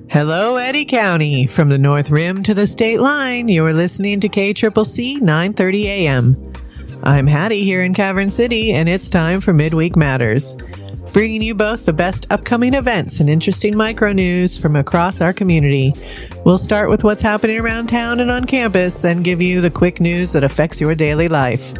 Hello, Eddy County. From the North Rim to the state line, you're listening to KCCC 930 AM. I'm Hattie here in Cavern City, and it's time for Midweek Matters, bringing you both the best upcoming events and interesting micro news from across our community. We'll start with what's happening around town and on campus, then give you the quick news that affects your daily life.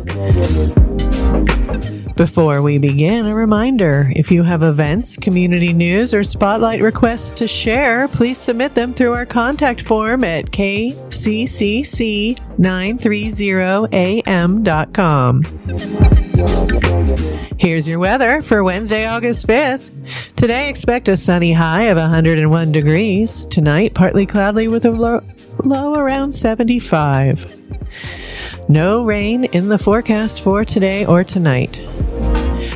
Before we begin, a reminder, if you have events, community news, or spotlight requests to share, please submit them through our contact form at kccc930am.com. Here's your weather for Wednesday, August 5th. Today, expect a sunny high of 101 degrees. Tonight, partly cloudy with a low around 75. No rain in the forecast for today or tonight.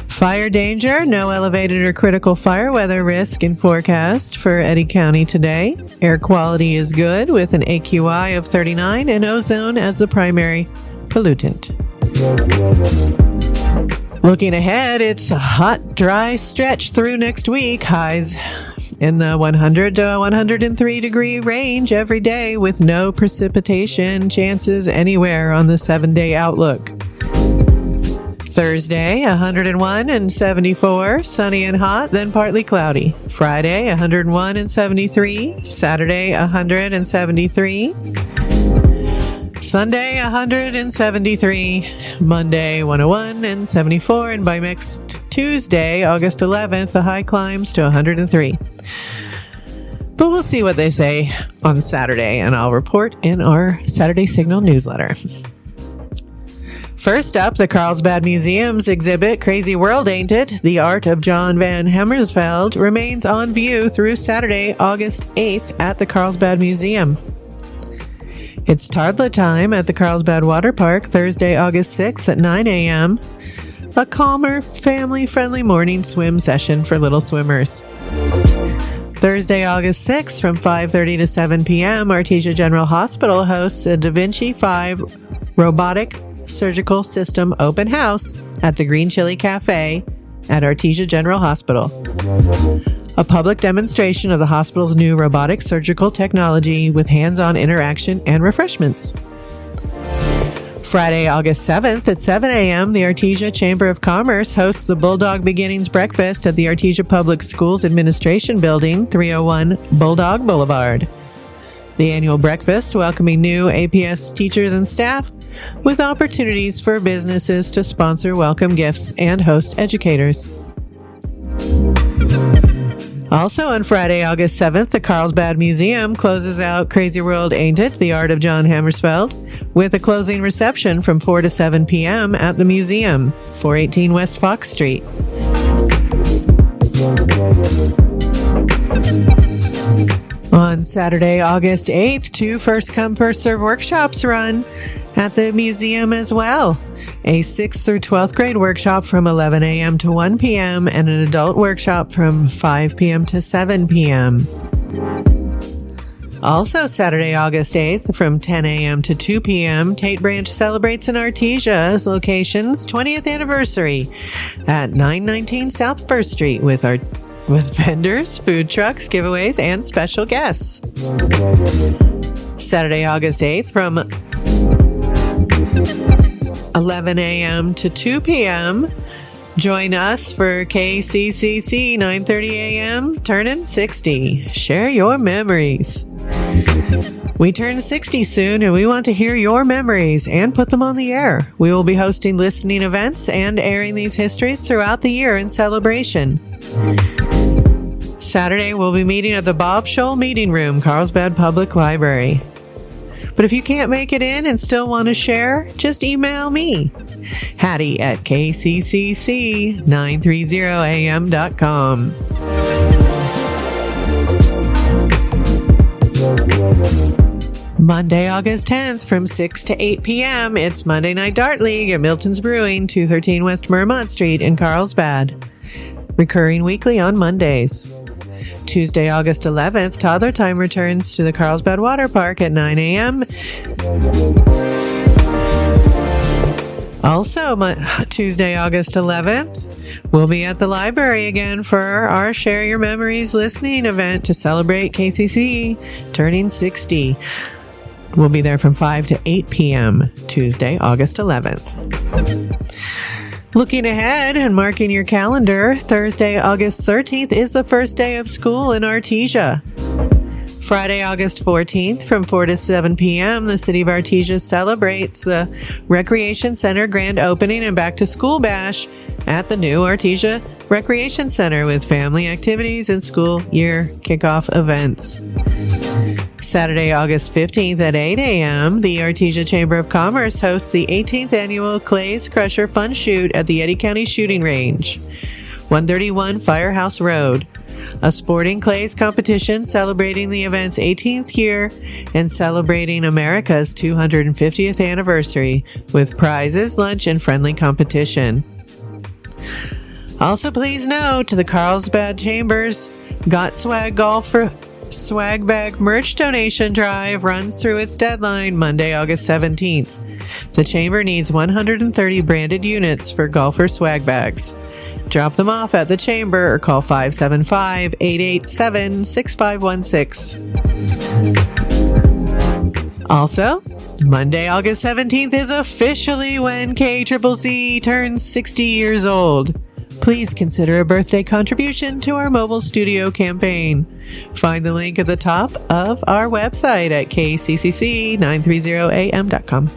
Fire danger, no elevated or critical fire weather risk in forecast for Eddy County today. Air quality is good with an AQI of 39 and ozone as the primary pollutant. Looking ahead, it's a hot, dry stretch through next week. Highs in the 100 to 103 degree range every day with no precipitation chances anywhere on the 7-day outlook. Thursday, 101 and 74, sunny and hot, then partly cloudy. Friday, 101 and 73. Saturday, 173. Sunday, 173. Monday, 101 and 74. And by next Tuesday, August 11th, the high climbs to 103. But we'll see what they say on Saturday, and I'll report in our Saturday Signal newsletter. First up, the Carlsbad Museum's exhibit, Crazy World, Ain't It? The Art of John Van Hammersveld, remains on view through Saturday, August 8th at the Carlsbad Museum. It's toddler time at the Carlsbad Water Park, Thursday, August 6th at 9 a.m. A calmer, family-friendly morning swim session for little swimmers. Thursday, August 6th from 5:30 to 7 p.m., Artesia General Hospital hosts a Da Vinci 5 robotic surgical system open house at the Green Chili Cafe at Artesia General Hospital. A public demonstration of the hospital's new robotic surgical technology with hands-on interaction and refreshments. Friday, August 7th at 7 a.m., the Artesia Chamber of Commerce hosts the Bulldog Beginnings Breakfast at the Artesia Public Schools Administration Building, 301 Bulldog Boulevard. The annual breakfast welcoming new APS teachers and staff with opportunities for businesses to sponsor welcome gifts and host educators. Also on Friday, August 7th, the Carlsbad Museum closes out Crazy World, Ain't It? The Art of John Hammersveld with a closing reception from 4 to 7 p.m. at the museum, 418 West Fox Street. On Saturday, August 8th, 2 first-come, first-served workshops run at the museum as well. A 6th through 12th grade workshop from 11 a.m. to 1 p.m. and an adult workshop from 5 p.m. to 7 p.m. Also Saturday, August 8th from 10 a.m. to 2 p.m., Tate Branch celebrates in Artesia's location's 20th anniversary at 919 South 1st Street with vendors, food trucks, giveaways, and special guests. Saturday, August 8th from 11 a.m. to 2 p.m. Join us for KCCC 930 a.m. Turning 60. Share your memories. We turn 60 soon, and we want to hear your memories and put them on the air. We will be hosting listening events and airing these histories throughout the year in celebration. Saturday, we'll be meeting at the Bob Scholl Meeting Room, Carlsbad Public Library. But if you can't make it in and still want to share, just email me, Hattie at kccc930am.com. Monday, August 10th from 6 to 8 p.m., it's Monday Night Dart League at Milton's Brewing, 213 West Mermont Street in Carlsbad. Recurring weekly on Mondays. Tuesday, August 11th, Toddler Time returns to the Carlsbad Water Park at 9 a.m. Also, Tuesday, August 11th, we'll be at the library again for our Share Your Memories listening event to celebrate KCCC turning 60. We'll be there from 5 to 8 p.m. Tuesday, August 11th. Looking ahead and marking your calendar, Thursday, August 13th is the first day of school in Artesia. Friday, August 14th from 4 to 7 p.m., the City of Artesia celebrates the Recreation Center grand opening and back to school bash at the new Artesia Recreation Center with family activities and school year kickoff events. Saturday, August 15th at 8 a.m., the Artesia Chamber of Commerce hosts the 18th annual Clays Crusher Fun Shoot at the Eddy County Shooting Range, 131 Firehouse Road. A sporting clays competition celebrating the event's 18th year and celebrating America's 250th anniversary with prizes, lunch, and friendly competition. Also, please note, the Carlsbad Chamber's Got Swag Golfer Swag Bag Merch Donation Drive runs through its deadline Monday, August 17th. The Chamber needs 130 branded units for golfer swag bags. Drop them off at the Chamber or call 575-887-6516. Also, Monday, August 17th is officially when KCCC turns 60 years old. Please consider a birthday contribution to our mobile studio campaign. Find the link at the top of our website at kccc930am.com.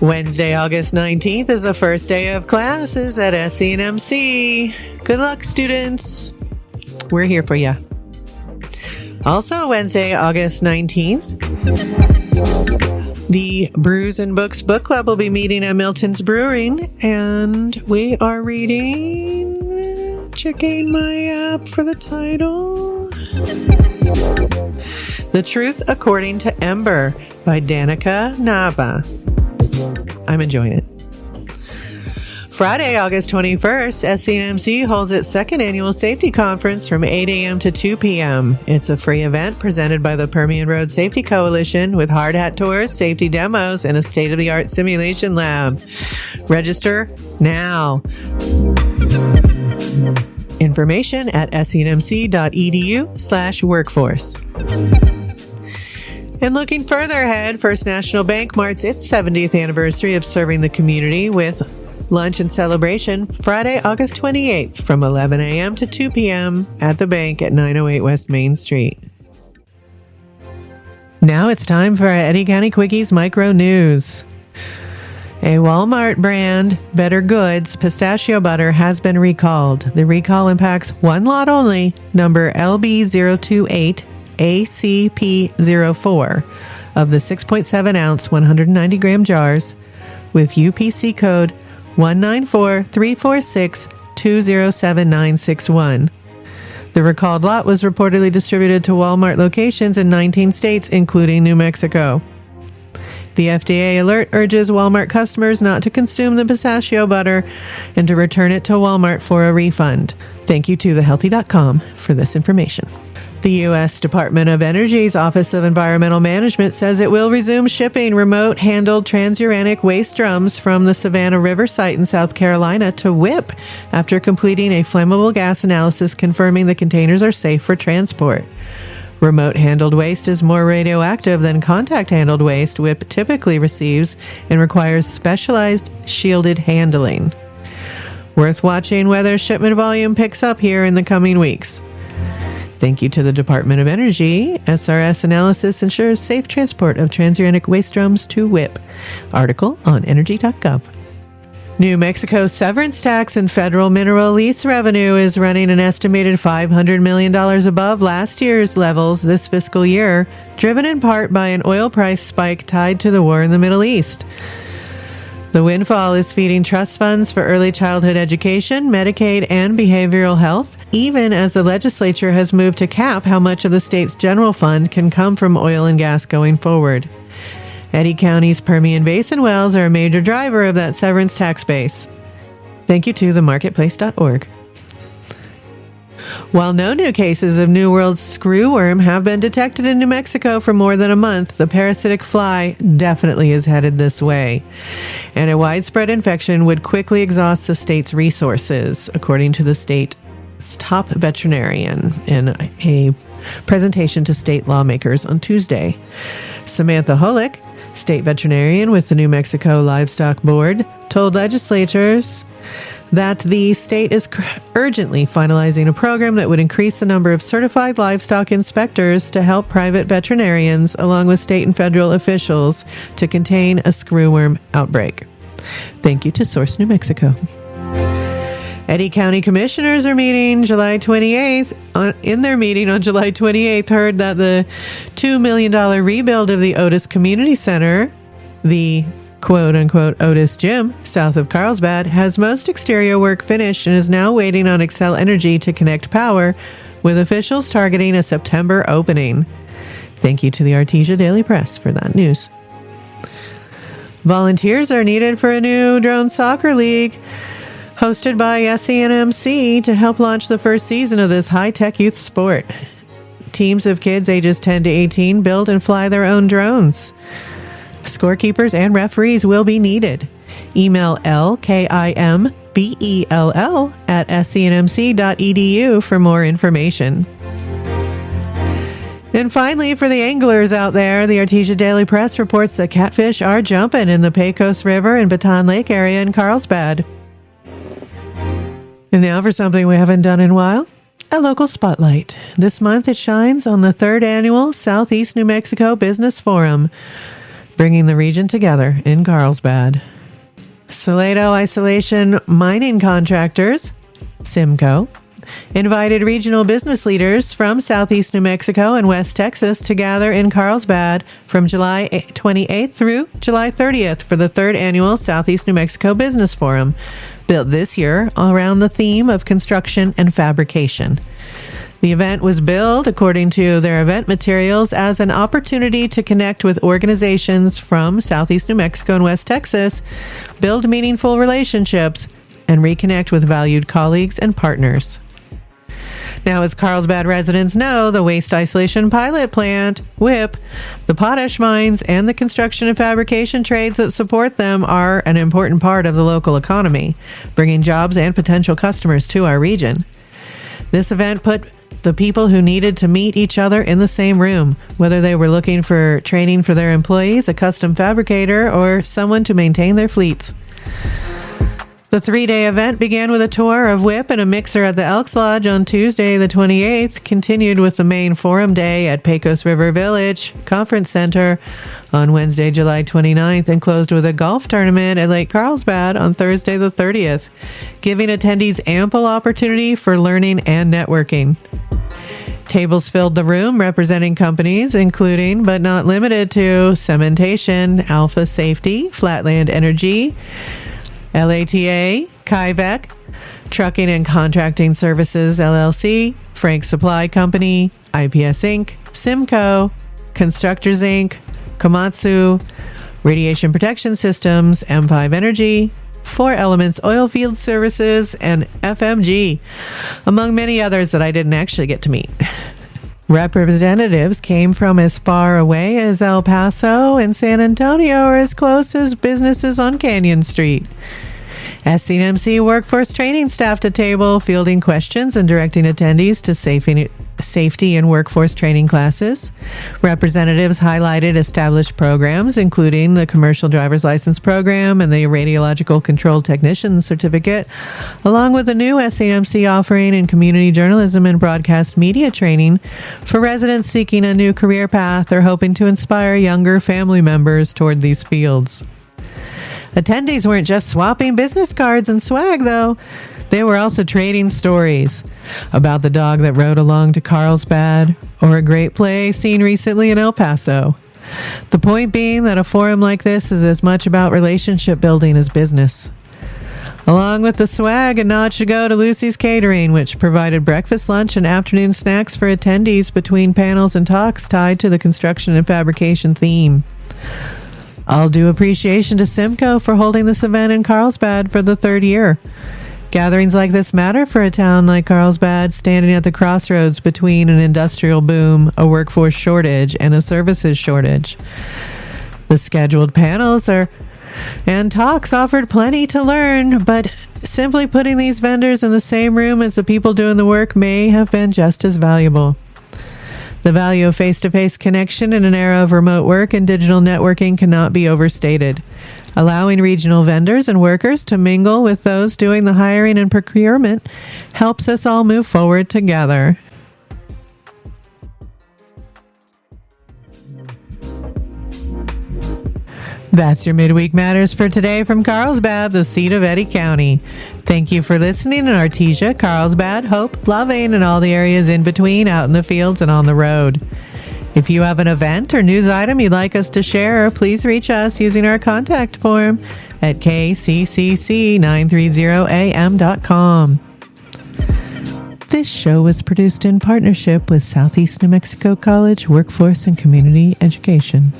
Wednesday, August 19th is the first day of classes at SENMC. Good luck, students. We're here for you. Also, Wednesday, August 19th, the Brews and Books Book Club will be meeting at Milton's Brewing, and we are reading, checking my app for the title, The Truth According to Ember by Danica Nava. I'm enjoying it. Friday, August 21st, SENMC holds its second annual safety conference from 8 a.m. to 2 p.m. It's a free event presented by the Permian Road Safety Coalition with hard hat tours, safety demos, and a state-of-the-art simulation lab. Register now. Information at senmc.edu/workforce. And looking further ahead, First National Bank marks its 70th anniversary of serving the community with lunch and celebration Friday, August 28th from 11 a.m. to 2 p.m. at the bank at 908 West Main Street. Now it's time for our Eddy County Quickies Micro News. A Walmart brand, Better Goods, pistachio butter has been recalled. The recall impacts one lot only, number LB028 ACP04 of the 6.7 ounce 190 gram jars with UPC code 1943462079161. The recalled lot was reportedly distributed to Walmart locations in 19 states, including New Mexico. The FDA alert urges Walmart customers not to consume the pistachio butter and to return it to Walmart for a refund. Thank you to thehealthy.com for this information. The U.S. Department of Energy's Office of Environmental Management says it will resume shipping remote-handled transuranic waste drums from the Savannah River site in South Carolina to WIPP after completing a flammable gas analysis confirming the containers are safe for transport. Remote-handled waste is more radioactive than contact-handled waste WIPP typically receives and requires specialized shielded handling. Worth watching whether shipment volume picks up here in the coming weeks. Thank you to the Department of Energy. SRS analysis ensures safe transport of transuranic waste drums to WIPP. Article on energy.gov. New Mexico's severance tax and federal mineral lease revenue is running an estimated $500 million above last year's levels this fiscal year, driven in part by an oil price spike tied to the war in the Middle East. The windfall is feeding trust funds for early childhood education, Medicaid, and behavioral health, even as the legislature has moved to cap how much of the state's general fund can come from oil and gas going forward. Eddy County's Permian Basin wells are a major driver of that severance tax base. Thank you to themarketplace.org. While no new cases of New World screwworm have been detected in New Mexico for more than a month, the parasitic fly definitely is headed this way. And a widespread infection would quickly exhaust the state's resources, according to the state's top veterinarian in a presentation to state lawmakers on Tuesday. Samantha Holick, state veterinarian with the New Mexico Livestock Board, told legislators that the state is urgently finalizing a program that would increase the number of certified livestock inspectors to help private veterinarians, along with state and federal officials, to contain a screwworm outbreak. Thank you to Source New Mexico. Eddy County commissioners are meeting July 28th. In their meeting on July 28th, heard that the $2 million rebuild of the Otis Community Center, the quote-unquote Otis Gym, south of Carlsbad, has most exterior work finished and is now waiting on Xcel Energy to connect power, with officials targeting a September opening. Thank you to the Artesia Daily Press for that news. Volunteers are needed for a new drone soccer league hosted by SENMC to help launch the first season of this high-tech youth sport. Teams of kids ages 10 to 18 build and fly their own drones. Scorekeepers and referees will be needed. Email lkimbell@senmc.edu for more information. And finally, for the anglers out there, the Artesia Daily Press reports that catfish are jumping in the Pecos River and Baton Lake area in Carlsbad. And now for something we haven't done in a while, a local spotlight. This month it shines on the 3rd annual Southeast New Mexico Business Forum, bringing the region together in Carlsbad. Salado Isolation Mining Contractors, SIMCO, invited regional business leaders from Southeast New Mexico and West Texas to gather in Carlsbad from July 28th through July 30th for the 3rd annual Southeast New Mexico Business Forum, built this year around the theme of construction and fabrication. The event was billed, according to their event materials, as an opportunity to connect with organizations from Southeast New Mexico and West Texas, build meaningful relationships, and reconnect with valued colleagues and partners. Now, as Carlsbad residents know, the Waste Isolation Pilot Plant, WIPP, the potash mines, and the construction and fabrication trades that support them are an important part of the local economy, bringing jobs and potential customers to our region. This event put the people who needed to meet each other in the same room, whether they were looking for training for their employees, a custom fabricator, or someone to maintain their fleets. The 3-day event began with a tour of WIPP and a mixer at the Elks Lodge on Tuesday the 28th, continued with the main forum day at Pecos River Village Conference Center on Wednesday, July 29th, and closed with a golf tournament at Lake Carlsbad on Thursday the 30th, giving attendees ample opportunity for learning and networking. Tables filled the room representing companies including, but not limited to, Cementation, Alpha Safety, Flatland Energy, LATA, Kyvec, Trucking and Contracting Services, LLC, Frank Supply Company, IPS Inc., SIMCO, Constructors Inc., Komatsu, Radiation Protection Systems, M5 Energy, 4 Elements Oilfield Services, and FMG, among many others that I didn't actually get to meet. Representatives came from as far away as El Paso and San Antonio, or as close as businesses on Canyon Street. SENMC workforce training staffed a table, fielding questions and directing attendees to safety and workforce training classes. Representatives highlighted established programs, including the Commercial Driver's License Program and the Radiological Control Technician Certificate, along with the new SENMC offering in Community Journalism and Broadcast Media Training for residents seeking a new career path or hoping to inspire younger family members toward these fields. Attendees weren't just swapping business cards and swag, though. They were also trading stories about the dog that rode along to Carlsbad or a great play seen recently in El Paso. The point being that a forum like this is as much about relationship building as business. Along with the swag, a nod should go to Lucy's Catering, which provided breakfast, lunch, and afternoon snacks for attendees between panels and talks tied to the construction and fabrication theme. All due appreciation to SIMCO for holding this event in Carlsbad for the 3rd year. Gatherings like this matter for a town like Carlsbad, standing at the crossroads between an industrial boom, a workforce shortage, and a services shortage. The scheduled panels and talks offered plenty to learn, but simply putting these vendors in the same room as the people doing the work may have been just as valuable. The value of face-to-face connection in an era of remote work and digital networking cannot be overstated. Allowing regional vendors and workers to mingle with those doing the hiring and procurement helps us all move forward together. That's your Midweek Matters for today from Carlsbad, the seat of Eddy County. Thank you for listening in Artesia, Carlsbad, Hope, Loving, and all the areas in between, out in the fields and on the road. If you have an event or news item you'd like us to share, please reach us using our contact form at kccc930am.com. This show was produced in partnership with Southeast New Mexico College Workforce and Community Education.